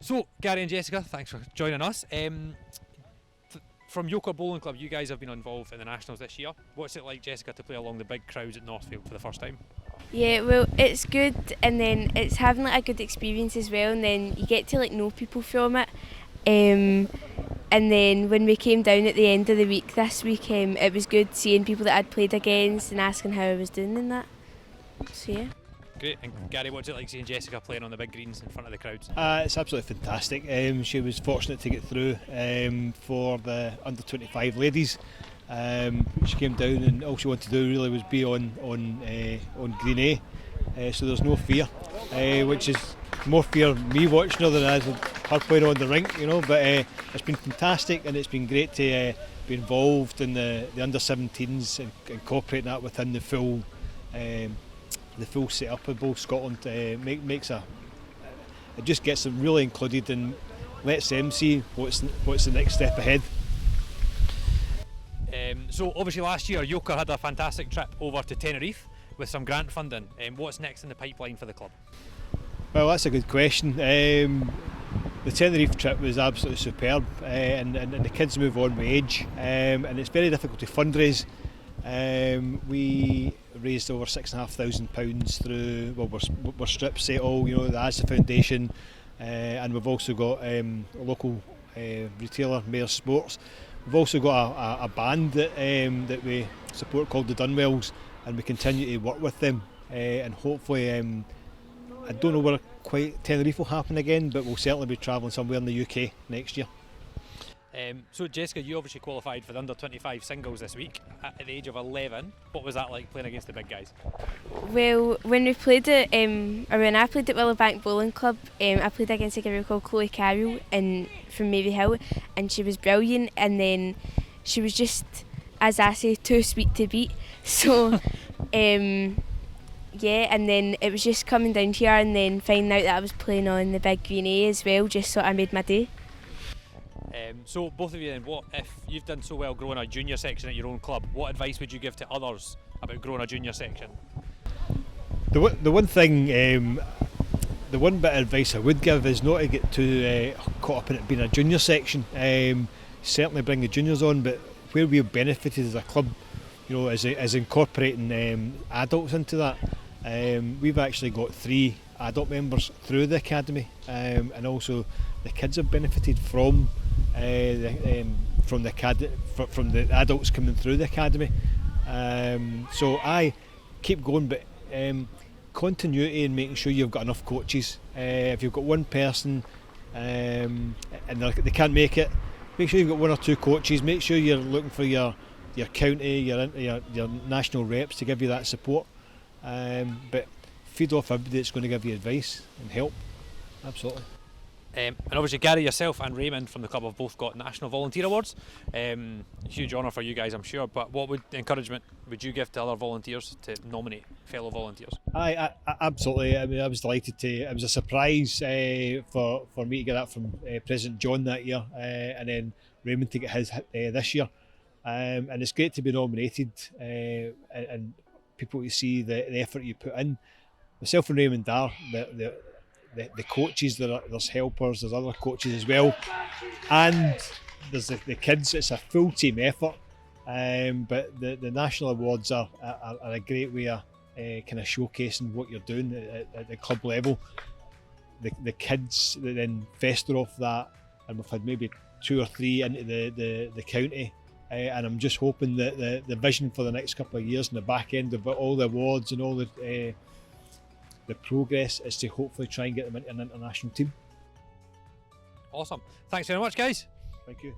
So, Gary and Jessica, thanks for joining us. From Yoker Bowling Club, you guys have been involved in the Nationals this year. What's it like, Jessica, to play along the big crowds at Northfield for the first time? Yeah, well, it's good, and then it's having like a good experience as well, and then you get to like know people from it. And then when we came down at the end of the week this week, it was good seeing people that I'd played against and asking how I was doing in that. So yeah. Great. And Gary, what's it like seeing Jessica playing on the big greens in front of the crowds? It's absolutely fantastic. She was fortunate to get through for the under 25 ladies. She came down and all she wanted to do really was be on green A, so there's no fear, which is more fear me watching her than as her playing on the rink, you know. But it's been fantastic, and it's been great to be involved in the under 17s and incorporating that within the full setup of both Scotland. Makes it just gets them really included and lets them see what's the next step ahead. So obviously last year Yoker had a fantastic trip over to Tenerife with some grant funding. What's next in the pipeline for the club? Well, that's a good question. The Tenerife trip was absolutely superb, and the kids move on with age, and it's very difficult to fundraise. We raised over £6,500 through, we're strip settle, you know, the ASA Foundation, and we've also got a local retailer, Mayor Sports. We've also got a band that we support called the Dunwells, and we continue to work with them, and hopefully, I don't know where quite Tenerife will happen again, but we'll certainly be travelling somewhere in the UK next year. So Jessica, you obviously qualified for the under 25 singles this week at the age of 11. What was that like playing against the big guys? Well, when we played at, or when I played at Willowbank Bowling Club, I played against a girl called Chloe Carroll from Maryhill, and she was brilliant. And then she was just, as I say, too sweet to beat. So, yeah, and then it was just coming down here and then finding out that I was playing on the big green A as well, just so I made my day. So both of you then, what if you've done so well growing a junior section at your own club, what advice would you give to others about growing a junior section? The one thing, the one bit of advice I would give is not to get too caught up in it being a junior section. Certainly bring the juniors on, but where we've benefited as a club, you know, is incorporating adults into that. We've actually got 3 adult members through the academy, and also the kids have benefited from the adults coming through the academy. So I keep going, but continuity and making sure you've got enough coaches. If you've got one person and they can't make it, make sure you've got 1 or 2 coaches. Make sure you're looking for your county, your national reps to give you that support. But feed off everybody that's going to give you advice and help. Absolutely. And obviously Gary, yourself and Raymond from the club have both got National Volunteer Awards. Huge honour for you guys, I'm sure, but what encouragement would you give to other volunteers to nominate fellow volunteers? I absolutely. I mean, I was delighted to. It was a surprise for me to get that from President John that year, and then Raymond to get his this year. And it's great to be nominated, and people to see the effort you put in. Myself and Raymond are the coaches. There's helpers, there's other coaches as well, and there's the kids. It's a full team effort, but the national awards are a great way of kind of showcasing what you're doing at the club level. The kids then fester off that, and we've had maybe 2 or 3 into the county, and I'm just hoping that the vision for the next couple of years in the back end of all the awards and all the progress is to hopefully try and get them into an international team. Awesome. Thanks very much, guys. Thank you.